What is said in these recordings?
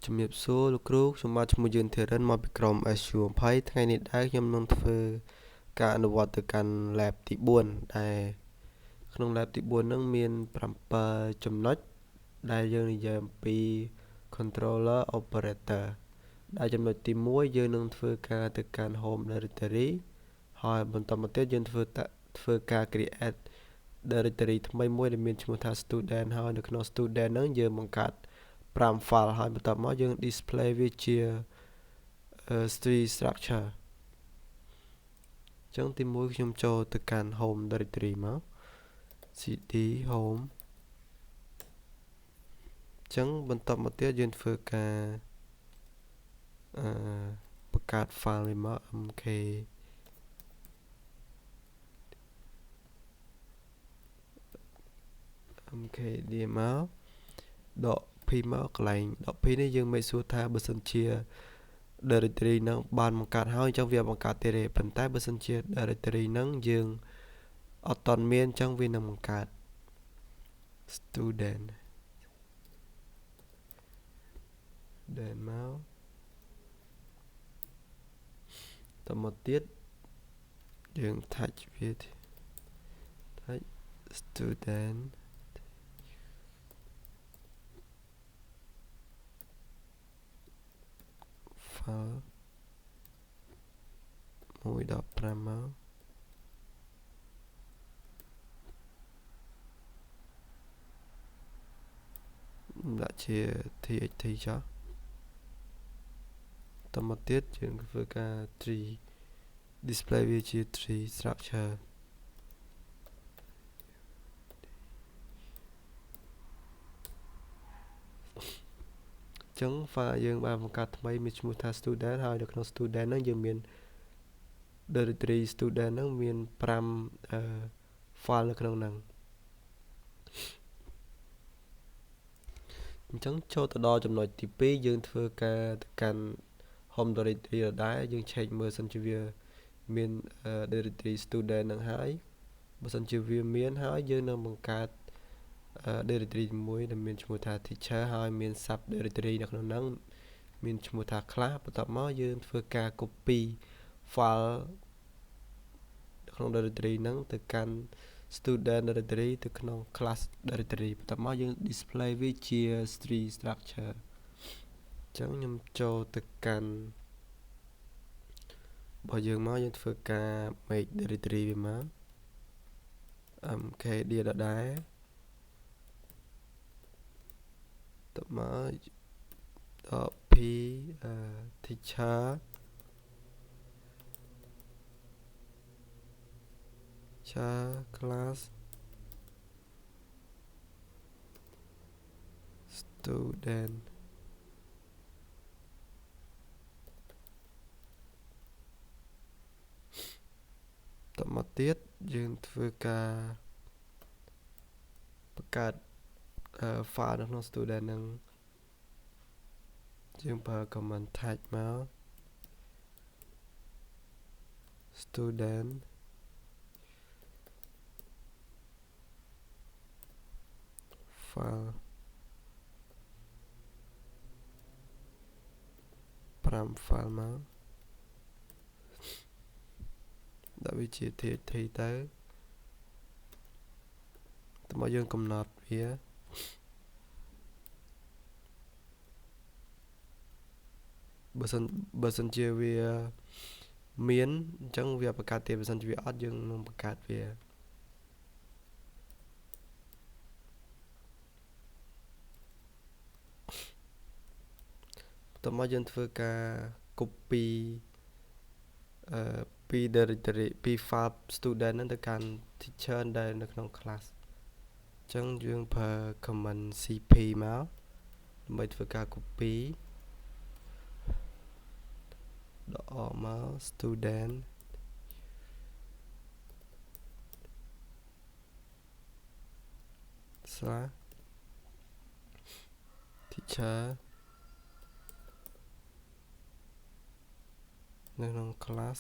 ជំរាបសួរលោកគ្រូខ្ញុំបាទឈ្មោះយឿនធីរិនមកពីក្រុម SU20 ថ្ងៃនេះដែរខ្ញុំនឹងធ្វើការអនុវត្តទៅកាន់ lab ទី4ដែលក្នុង lab ទី4ហ្នឹងមាន7ចំណុចដែលយើងនិយាយអំពី controller operator ដែលចំណុចទី1យើងនឹងធ្វើការទៅកាន់ home directory ហើយបន្តមកទៀតយើងធ្វើការ create directory ថ្មីមួយដែលមានឈ្មោះថា student ហើយនៅក្នុង student ហ្នឹងយើងបង្កើត5 file ហើយបន្ទាប់មកយើង display វាជា tree structure អញ្ចឹងទី1ខ្ញុំចូលទៅកាន់ home directory មក cd home អញ្ចឹងបន្ទាប់មកទៀតយើងធ្វើការបង្កើត file នេះមក mkd មកដក p មកកន្លែងដក p នេះយើងមិនសួរថាបើសិនជា directory ហ្នឹងបានបង្កើតហើយអញ្ចឹងវាបង្កើតទេប៉ុន្តែបើសិនជា directory ហ្នឹងយើងអត់តន់មានអញ្ចឹងវានឹងបង្កើត student ដែលមកតមកទៀតយើង touch វា touch student file 1.5 មកដាក់ជា txt ចុះតមកទៀតយើងធ្វើការ tree display វាជា tree structure ចឹង file យើងបានបង្កើតថ្មីមានឈ្មោះថា student ហើយនៅក្នុង student ហ្នឹងយើងមាន directory student ហ្នឹងមាន5 file នៅក្នុងហ្នឹងអញ្ចឹងចូលទៅដល់ចំណុចទី2យើងធ្វើការទៅកាន់ home directory ដដែលយើង check មើលសិនជាវាមាន directory student ហ្នឹងហើយបើសិនជាវាមានហើយយើងនឹងបង្កើតdirectory មួយដែលមានឈ្មោះថា teacher ហើយមាន sub directory នៅក្នុងហ្នឹងមានឈ្មោះថា class បន្ទាប់មកយើងធ្វើការ copy file ក្នុង directory ហ្នឹងទៅកាន់ student directory ទៅក្នុង class directory បន្ទាប់មកយើង display វាជា tree structure អញ្ចឹងខ្ញុំចូលទៅកាន់របស់យើងមកយើងធ្វើការ make directory វាមក mkd ដដែលតមក p teacher class student តមកទៀតយើងធ្វើការបង្កើតfile នៅក្នុង student ហ្នឹងយើងប្រើ command type មក student file 5 file មកដាក់វាជា txt ទៅមកយើងកំណត់វាបើសិនជាវាមានអញ្ចឹងវាបង្កើតទេបើសិនជាវាអត់យើងនឹងបង្កើតវាតោះមកយើងធ្វើការ copy ពី directory ពី file student ហ្នឹងទៅកាន់ teacher ដែលនៅក្នុង class អញ្ចឹងយើងប្រើ command cp មកដើម្បីធ្វើការ copy ដកមក student / teacher នៅក្នុង class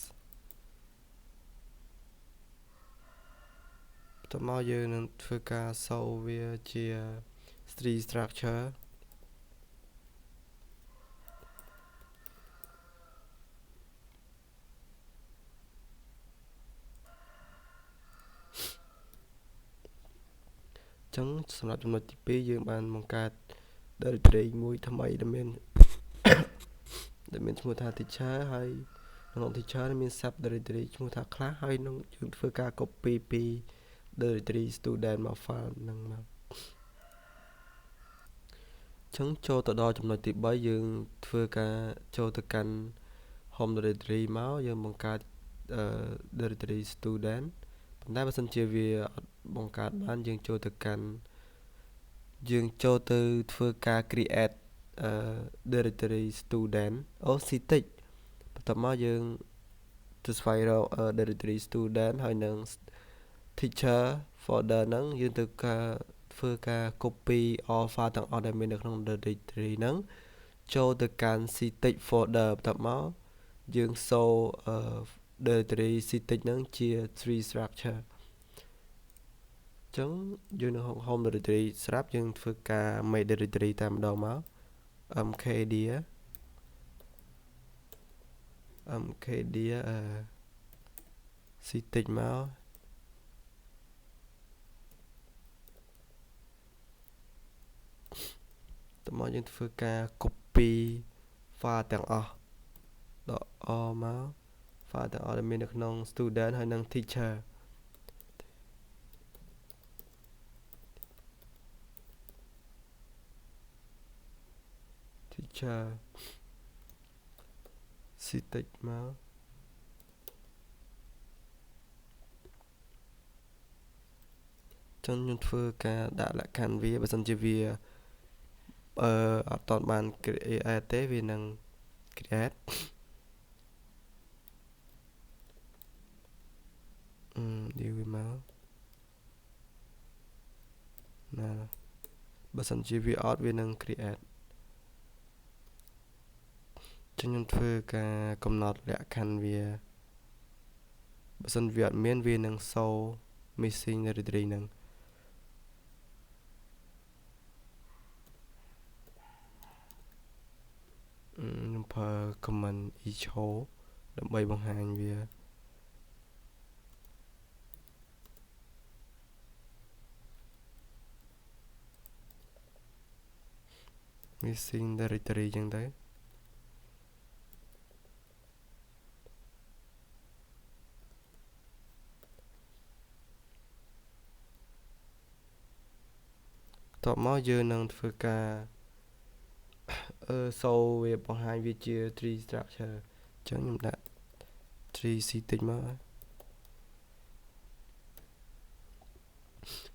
តមកយើងនឹងធ្វើការសូវវាជា tree structure ចឹងសម្រាប់ចំណុចទី2យើងបានបង្កើត directory មួយថ្មីដែលមានឈ្មោះថា teacher ហើយក្នុង teacher មាន sub directory ឈ្មោះថា class ហើយនឹងយើងធ្វើការ copy ពី directory student មក file ហ្នឹងមកចឹងចូលទៅដល់ចំណុចទី3យើងធ្វើការចូលទៅកាន់ home directory មកយើងបង្កើត directory student ប៉ុន្តែបើសិនជាវាអត់បង្កើតបានយើងចូលទៅធ្វើការ create directory student ctic បន្ទាប់មកយើងទៅស្វែងរក directory student ហើយនឹង teacher folder ហ្នឹងយើងទៅធ្វើការ copy all file ទាំងអស់ដែលមាននៅក្នុង directory ហ្នឹងចូលទៅកាន់ ctic folder បន្ទាប់មកយើងសូរ directory ctic ហ្នឹងជា tree structure ចឹងយើងនៅក្នុង home directory ស្រាប់យើងធ្វើការ make directory តែម្ដងមក mkdir ctic មកតមកយើងធ្វើការ copy file ទាំងអស់ដក មក file ទាំងអស់ដែលមាននៅក្នុង student ហើយនិង teacher ctic មកចឹងខ្ញុំធ្វើការដាក់លក្ខខណ្ឌវាបើសិនជាវាអត់តបាន create ទេវានឹង create ឌីវវាមកណាបើសិនជាវាអត់វានឹង create ចឹងខ្ញុំធ្វើការកំណត់លក្ខខណ្ឌវាបើសិនវាអត់មានវានឹង show missing directory ហ្នឹងខ្ញុំប្រើ command echo ដើម្បីបង្ហាញវា missing directory ចឹងទៅតបមកយើងនឹងធ្វើការសូវាបង្ហាញវាជា tree structure អញ្ចឹងខ្ញុំដាក់ tree ctic មកអ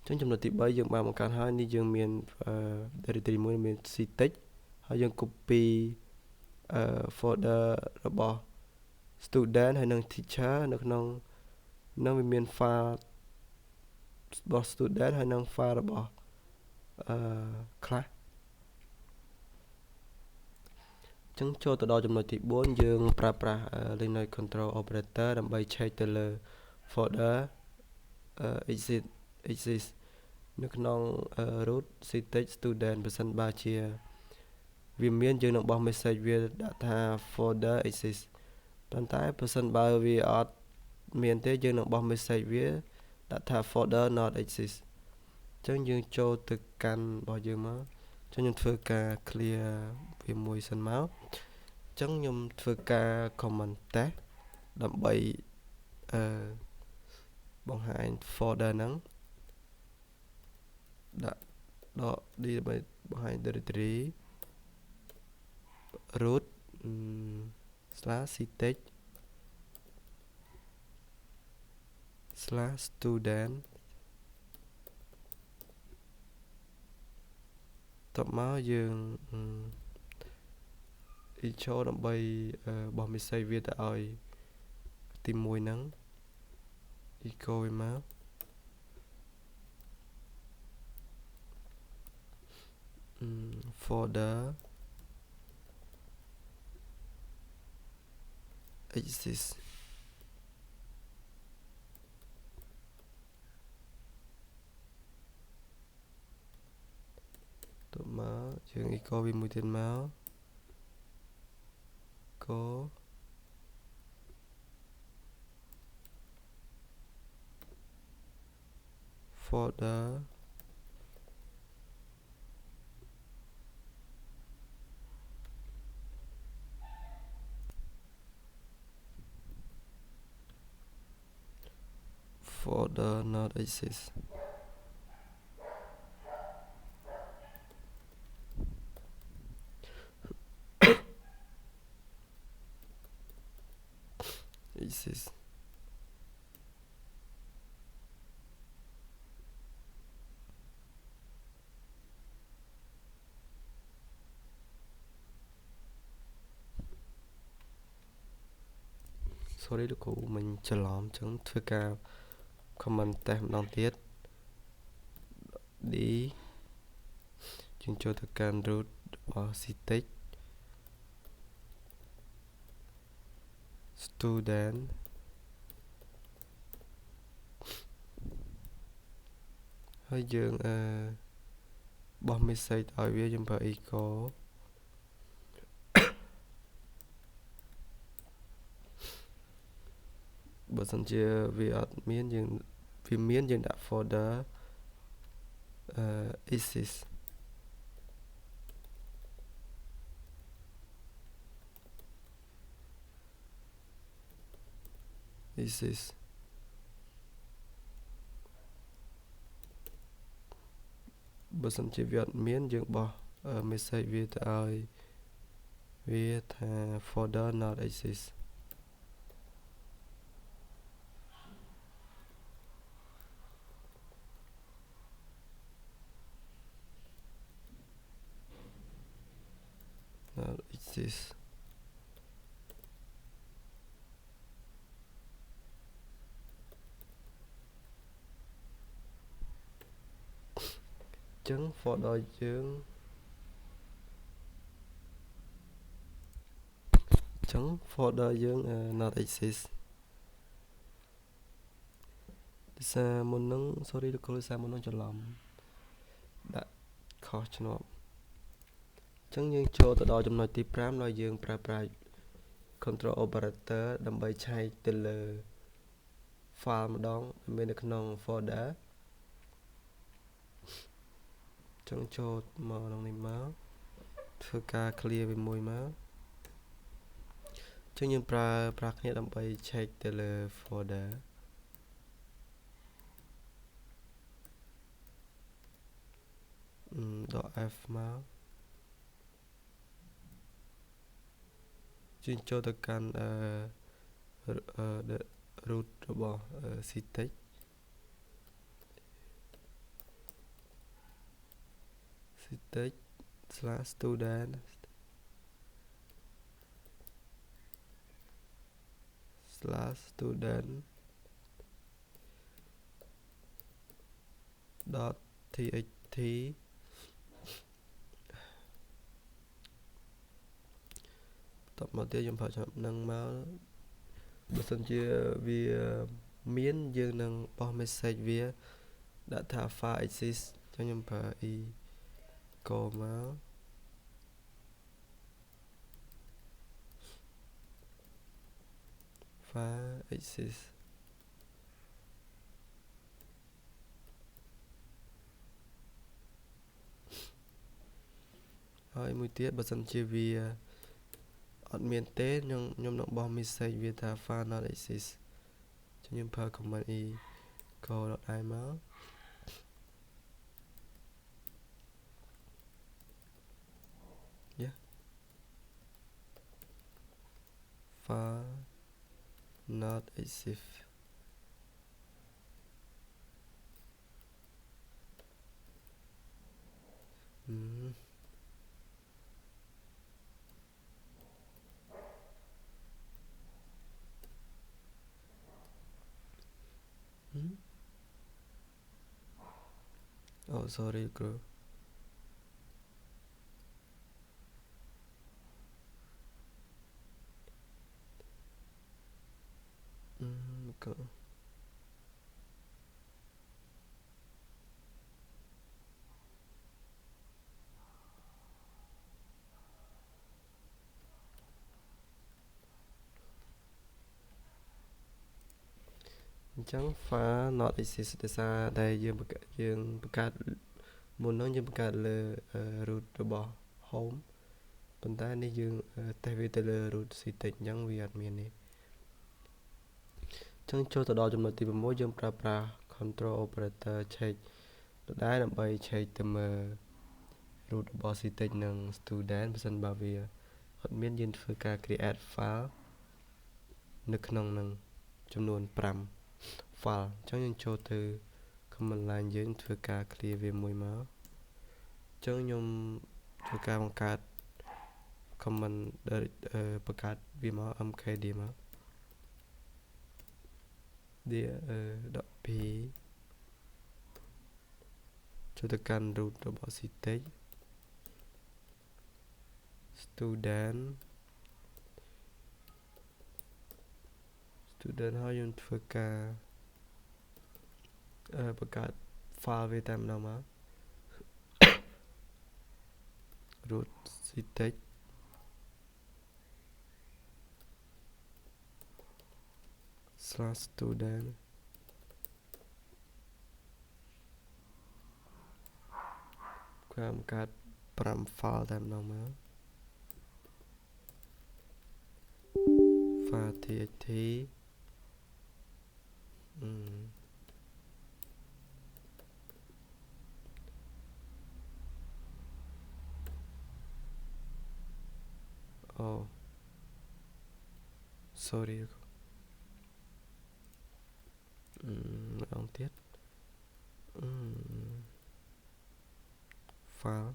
ញ្ចឹងចំណុចទី3យើងបានបង្កើតហើយនេះយើងមាន directory មួយមាន ctic ហើយយើង copy folder របស់ student ហើយនិង teacher នៅក្នុងនឹងវាមាន file របស់ student ហើយនិង file របស់class ចឹងចូលទៅដល់ចំណុចទី4យើងប្រើប្រាស់ Linux control operator ដើម្បី check ទៅលើ folder exist នៅក្នុង root ctic student បើសិនបើជាវាមានយើងនឹងបោះ message វាដាក់ថា folder exist ប៉ុន្តែបើសិនបើវាអត់មានទេយើងនឹងបោះ message វាដាក់ថា folder not exist ចឹងយើងចូលទៅកាន់របស់យើងមកចឹងខ្ញុំធ្វើការ clear វាមួយសិនមកចឹងខ្ញុំធ្វើការ comment test ដើម្បីបង្ហាញ folder ហ្នឹងដាក់ដក D ដើម្បីបង្ហាញ directory root /ctic /student តបមកយើង echo ដើម្បីបោះ message វាទៅឲ្យទី1ហ្នឹង echo វាមក folder exist តបមកយើង echo វាមួយទៀតមក echo folder folder not exist exist sorry លោកគ្រូមិញច្រឡំអញ្ចឹងធ្វើការ comment test ម្ដងទៀត D យើងចូលទៅកាន់ root របស់ CTEC student ហើយយើងបោះ message ឲ្យវាយើងប្រើ echo បើសិនជាវាអត់មានយើងវាមានយើងដាក់ folder exist exist បើសិនជាវាអត់មានយើងបោះ message វាទៅឲ្យវាថា folder not exist not exist ចឹង folder យើងចឹង folder យើង not exist ដោយសារមុនហ្នឹង sorry លោកគ្រូដោយសារមុនហ្នឹងច្រឡំដាក់ខុសឆ្នោតចឹងយើងចូលទៅដល់ចំណុចទី5ហើយយើងប្រើប្រាស់ control operator ដើម្បីឆែកទៅលើ file ម្ដងមាននៅក្នុង folder ចឹងចូលមកក្នុងនេះមកធ្វើការ clear វាមួយមកចឹងយើងប្រើគ្នាដើម្បីឆែកទៅលើ folder .f មកយើងចូលទៅកាន់root របស់ CTEC /student .txt តបមកទៀតខ្ញុំប្រើចំណុចហ្នឹងមកបើសិនជាវាមានយើងនឹងបោះ message វាដាក់ថា file exist ចឹងខ្ញុំប្រើ echo មក file exist ហើយមួយទៀតបើសិនជាវាអត់មានទេខ្ញុំនឹងបោះ message វាថា file not exist ចឹងខ្ញុំប្រើ command echo.i មក file not exist អូ sorry គ្រូក៏ អញ្ចឹង file not exist ដោយសារដែលយើងបង្កើតមុនហ្នឹងយើងបង្កើតលើ root របស់ home ប៉ុន្តែនេះយើងតេស្តវាទៅលើ root CTEC អញ្ចឹងវាអត់មានទេ ចឹងចូលទៅដល់ចំណុចទី6យើងប្រើប្រាស់ control operator check ដដែលដើម្បី check ទៅមើល root របស់ CTEX និង student បើសិនបើវាអត់មានយើងធ្វើការ create file នៅក្នុងនឹងចំនួន5 file អញ្ចឹងយើងចូលទៅ command line យើងធ្វើការ clear វាមួយមកអញ្ចឹងខ្ញុំធ្វើការបង្កើត command បង្កើតវាមក mkd មក .p ចូលទៅកាន់ root របស់ CTEX student ហើយយើងធ្វើការបង្កើត file វាតែម្ដងមក root CTEX /student ការបង្កើត5 file តែម្ដងមក file txt អូ sorry ម្ដងទៀត file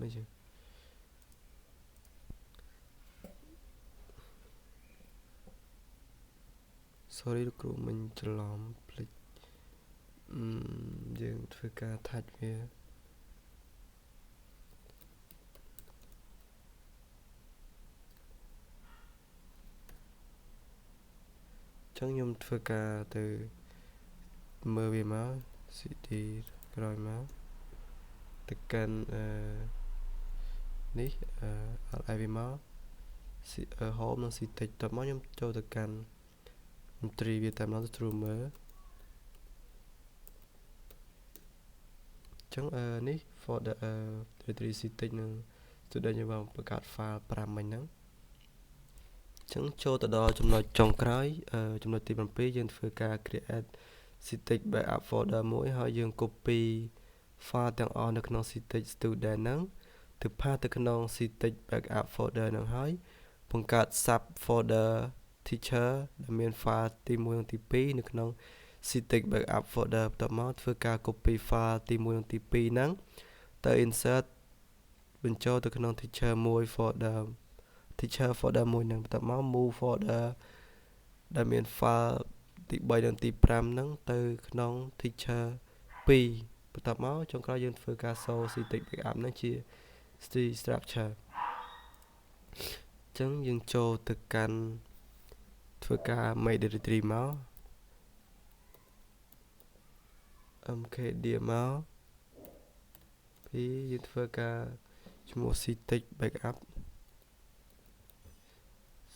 មិនចឹង sorry លោកគ្រូមិញច្រឡំភ្លេចយើងធ្វើការ attach វាចឹងខ្ញុំធ្វើការទៅមើលវាមក cd ក្រោយមកទៅកាន់នេះឲ្យវាមក home និង CTEX តមកខ្ញុំចូលទៅកាន់ entry វាតាមដល់ streamer ចឹងនេះ folder directory CTEX និង student យើងបានបង្កើត file 5មិញហ្នឹងចឹងចូលទៅដល់ចំណុចចុងក្រោយចំណុចទី7យើងធ្វើការ create CTEX backup folder មួយហើយយើង copy file ទាំងអស់នៅក្នុង CTEX student ហ្នឹងទៅផាសទៅក្នុង CTEX backup folder ហ្នឹងហើយបង្កើត sub folder teacher ដែលមាន file ទី1និងទី2នៅក្នុង CTEX backup folder បន្ទាប់មកធ្វើការ copy file ទី1និងទី2ហ្នឹងទៅ insert បញ្ចូលទៅក្នុង teacher 1 folder teacher folder មួយហ្នឹងបន្ទាប់មក move folder ដែលមាន file ទី3និងទី5ហ្នឹងទៅក្នុង teacher 2បន្ទាប់មកចុងក្រោយយើងធ្វើការសូរ CTEX backup ហ្នឹងជា structure ចឹងយើងចូលទៅកាន់ធ្វើការ make directory មក mkd មកពីយើងធ្វើការឈ្មោះ CTEX backup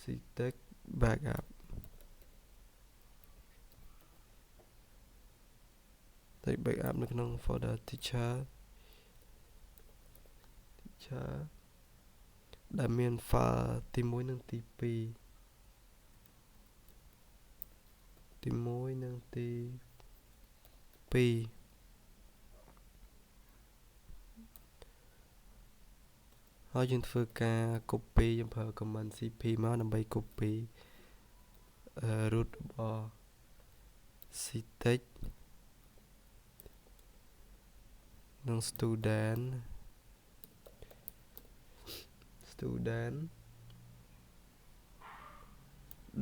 CTEX backup តែ backup នៅក្នុង folder teacher ដែលមាន file ទី1និងទី2ទី1និងទី2ហើយយើងធ្វើការ copy យើងប្រើ command cp មកដើម្បី copy root របស់ CTEX និង student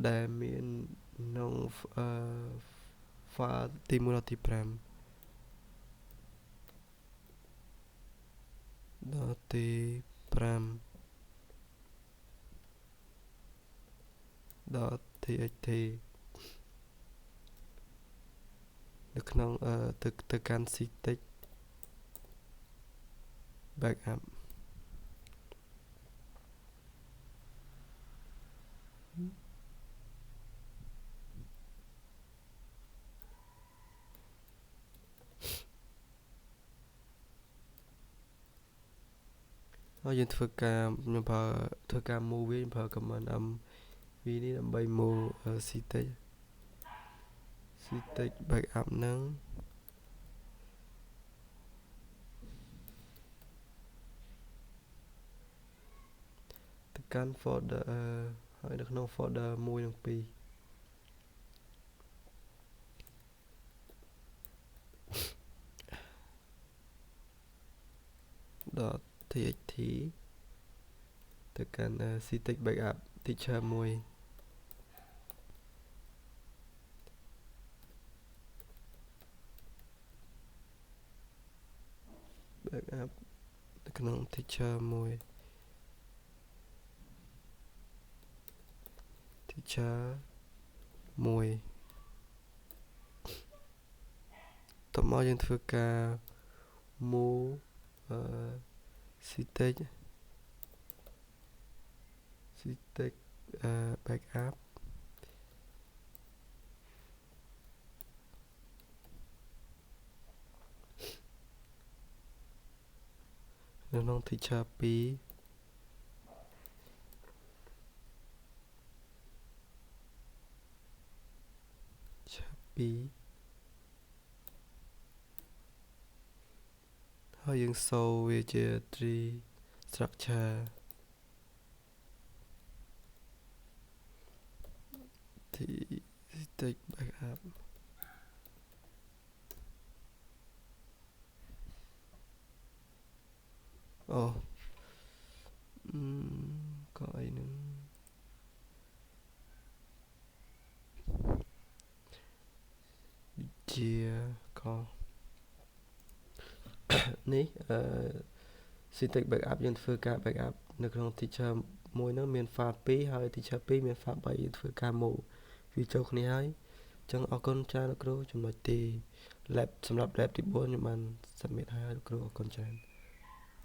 ដែលមានក្នុង file ទី1ដល់ទី5ដល់ទី5ដល់ txt នៅក្នុងទៅកាន់ CTEX backup ហើយយើងធ្វើការខ្ញុំប្រើធ្វើការ move វាខ្ញុំប្រើ command M V នេះដើម្បី move CTEX backup ហ្នឹងទៅកាន់ folder ហើយនៅក្នុង folder 1 និង 2 .txt ទៅកាន់ CTEX backup teacher 1 backup នៅក្នុង teacher 1 teacher 1តោះមកយើងធ្វើការ move CTEX backup នៅក្នុង teacher 2 ហើយយើងសូវវាជា tree structure CTEX backup អូក៏អីហ្នឹងជាក៏នេះCTEX backup យើងធ្វើការ backup នៅក្នុង teacher 1ហ្នឹងមាន file 2ហើយ teacher 2មាន file 3យើងធ្វើការ move វាចូលគ្នាហើយអញ្ចឹងអរគុណច្រើនលោកគ្រូចំណុចទី lab សម្រាប់ lab ទី4ខ្ញុំបាន submit ហើយលោកគ្រូអរគុណច្រើន